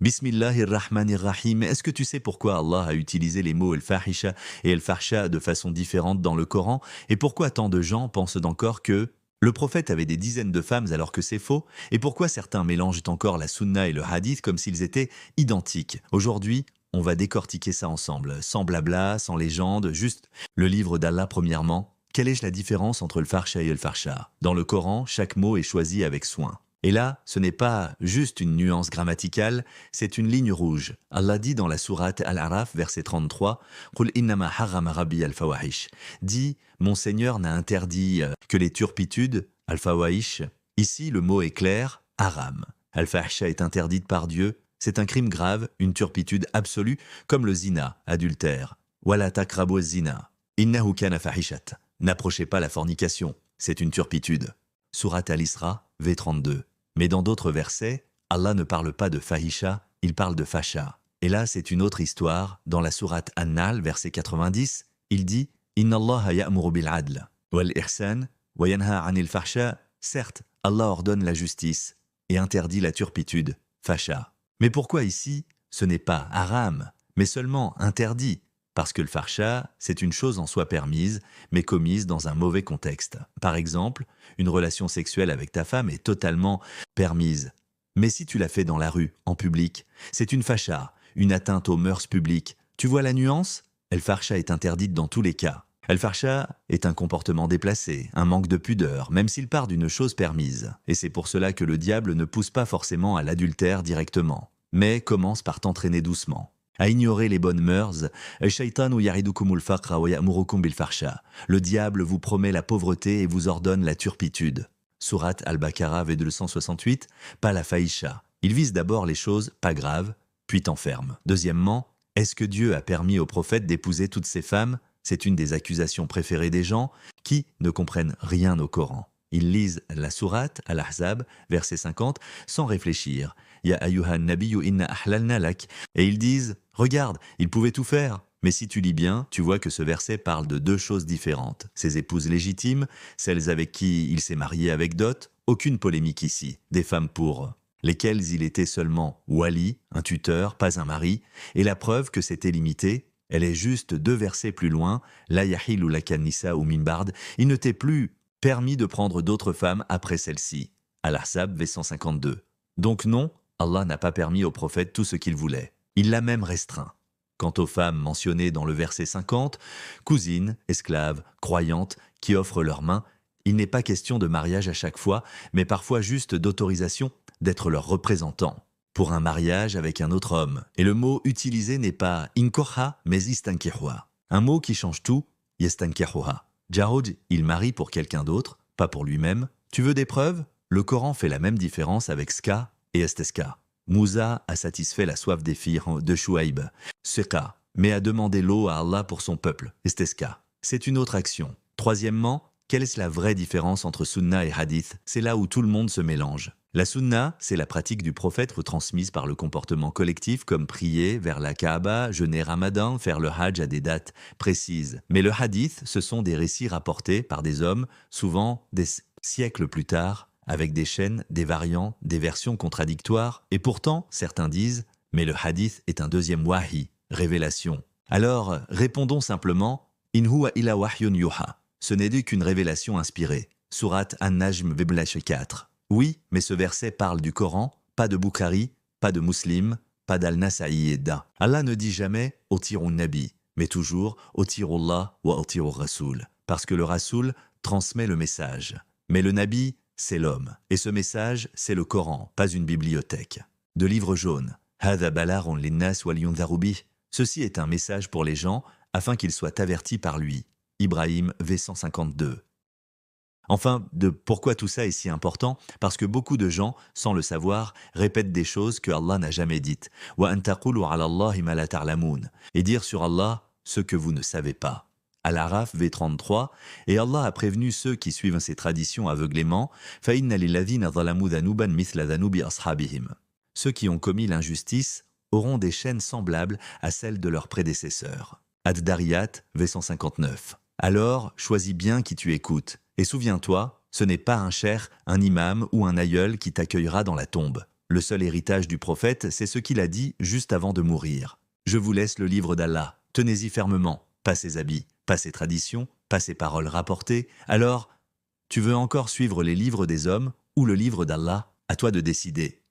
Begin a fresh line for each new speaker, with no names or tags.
Bismillahirrahmanirrahim. Est-ce que tu sais pourquoi Allah a utilisé les mots el-fahisha et el-farsha de façon différente dans le Coran et pourquoi tant de gens pensent encore que le prophète avait des dizaines de femmes alors que c'est faux et pourquoi certains mélangent encore la sunna et le hadith comme s'ils étaient identiques. Aujourd'hui, on va décortiquer ça ensemble, sans blabla, sans légende, juste le livre d'Allah premièrement. Quelle est la différence entre le farsha et le farsha? Dans le Coran, chaque mot est choisi avec soin. Et là, ce n'est pas juste une nuance grammaticale, c'est une ligne rouge. Allah dit dans la sourate Al-Araf, verset 33, Qul innama harrama rabbi al-fawahish. Dit, mon Seigneur n'a interdit que les turpitudes, al-fawahish. Ici, le mot est clair, haram. Al-fahisha est interdite par Dieu. C'est un crime grave, une turpitude absolue, comme le zina, adultère. Wala takrabu zina. Innahu kana fahishat. N'approchez pas la fornication, c'est une turpitude. Sourate Al-Isra, V32. Mais dans d'autres versets, Allah ne parle pas de fahisha, il parle de fasha. Et là, c'est une autre histoire. Dans la sourate An-Nahl, verset 90, il dit « Inna Allah ya'muru bil-adl, wal-ihsan, wa yanha 'anil fahsha » Certes, Allah ordonne la justice et interdit la turpitude, fasha. Mais pourquoi ici, ce n'est pas haram, mais seulement interdit? Parce que le farsha, c'est une chose en soi permise, mais commise dans un mauvais contexte. Par exemple, une relation sexuelle avec ta femme est totalement permise. Mais si tu la fais dans la rue, en public, c'est une facha, une atteinte aux mœurs publiques. Tu vois la nuance? El farsha est interdite dans tous les cas. El farsha est un comportement déplacé, un manque de pudeur, même s'il part d'une chose permise. Et c'est pour cela que le diable ne pousse pas forcément à l'adultère directement, mais commence par t'entraîner doucement. À ignorer les bonnes mœurs, le diable vous promet la pauvreté et vous ordonne la turpitude. Sourate Al-Baqarah V268, pas la fahisha. Il vise d'abord les choses pas graves, puis t'enferme. Deuxièmement, est-ce que Dieu a permis au prophète d'épouser toutes ces femmes? C'est une des accusations préférées des gens qui ne comprennent rien au Coran. Ils lisent la sourate Al-Ahzab, verset 50, sans réfléchir. Ya ayyuhan nabiyyu inna ahlalna lak. Et ils disent, regarde, il pouvait tout faire. Mais si tu lis bien, tu vois que ce verset parle de deux choses différentes. Ses épouses légitimes, celles avec qui il s'est marié avec dot, aucune polémique ici. Des femmes pour lesquelles il était seulement wali, un tuteur, pas un mari. Et la preuve que c'était limité, elle est juste deux versets plus loin, la yahil ou la kanisa ou minbard, il ne t'est plus permis de prendre d'autres femmes après celle-ci. Al-Ahzab V152. Donc non, Allah n'a pas permis au prophète tout ce qu'il voulait. Il l'a même restreint. Quant aux femmes mentionnées dans le verset 50, cousines, esclaves, croyantes, qui offrent leurs mains, il n'est pas question de mariage à chaque fois, mais parfois juste d'autorisation d'être leur représentant pour un mariage avec un autre homme. Et le mot utilisé n'est pas inkoha, mais istankihwa. Un mot qui change tout, yestankihuha. Jarod, il marie pour quelqu'un d'autre, pas pour lui-même. Tu veux des preuves? Le Coran fait la même différence avec ska et esteska. Moussa a satisfait la soif des filles de Chouaïb, Seka, mais a demandé l'eau à Allah pour son peuple, esteska. C'est une autre action. Troisièmement, quelle est la vraie différence entre sunna et hadith? C'est là où tout le monde se mélange. La sunna, c'est la pratique du prophète retransmise par le comportement collectif comme prier vers la Kaaba, jeûner Ramadan, faire le hajj à des dates précises. Mais le hadith, ce sont des récits rapportés par des hommes, souvent des siècles plus tard, avec des chaînes, des variants, des versions contradictoires. Et pourtant, certains disent, mais le hadith est un deuxième wahi, révélation. Alors, répondons simplement, in huwa illa wahyun yuha. Ce n'est dû qu'une révélation inspirée. Sourate An-Najm Veblash 4. Oui, mais ce verset parle du Coran, pas de Bukhari, pas de Muslim, pas d'Al-Nasa'i et Da. Allah ne dit jamais « Otirun Nabi », mais toujours « Otirullah wa Otirur Rasoul », parce que le Rasoul transmet le message. Mais le Nabi, c'est l'homme, et ce message, c'est le Coran, pas une bibliothèque. De livre jaune. Hadha balarun linnas wal yundharu bih. Ceci est un message pour les gens, afin qu'ils soient avertis par lui. Ibrahim V152. Enfin, de pourquoi tout ça est si important? Parce que beaucoup de gens, sans le savoir, répètent des choses que Allah n'a jamais dites. Wa an taqulu ala Allahi ma la ta'lamun. Et dire sur Allah ce que vous ne savez pas. Al-Araf V33, et Allah a prévenu ceux qui suivent ces traditions aveuglément, fa inna lilladhina zalamu dhanuban mithla dhanubi ashabihim. Ceux qui ont commis l'injustice auront des chaînes semblables à celles de leurs prédécesseurs. Ad-Dariyat V159. Alors, choisis bien qui tu écoutes. Et souviens-toi, ce n'est pas un cheikh, un imam ou un aïeul qui t'accueillera dans la tombe. Le seul héritage du prophète, c'est ce qu'il a dit juste avant de mourir. Je vous laisse le livre d'Allah, tenez-y fermement, pas ses habits, pas ses traditions, pas ses paroles rapportées. Alors, tu veux encore suivre les livres des hommes ou le livre d'Allah? À toi de décider.